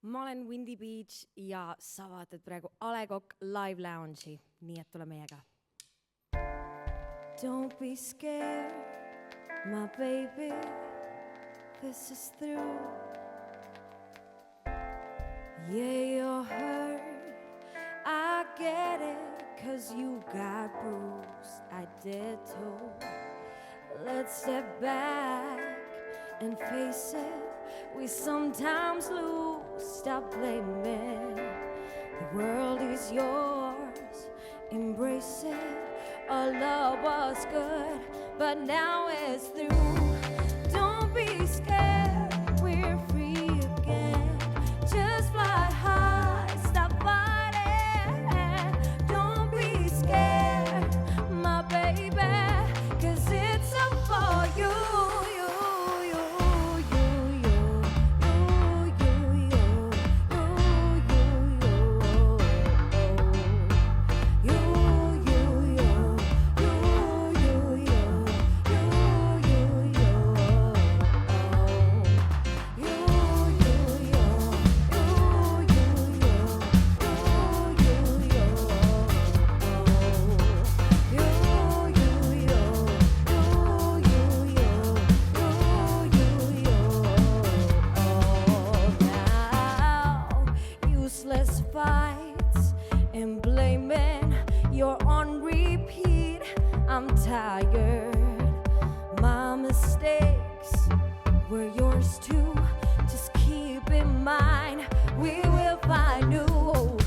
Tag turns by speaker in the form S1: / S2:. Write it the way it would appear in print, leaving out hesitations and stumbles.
S1: ma olen Windy Beach ja sa vaatad praegu A Le Coq Live Lounge'i, nii et tule meiega. Don't be scared, my baby, this is through. Yeah, you're hurt, I get it, 'cause you got bruised, I did too. Let's step back and face it, we sometimes lose, stop blaming. The world is yours, embrace it. Our love was good, but now it's through. Don't be scared, we're free again. Just fly high, stop fighting. Don't be scared, my baby, 'cause it's up for you. Fights and blaming, you're on repeat. I'm tired, my mistakes were yours too. Just keep in mind, we will find new.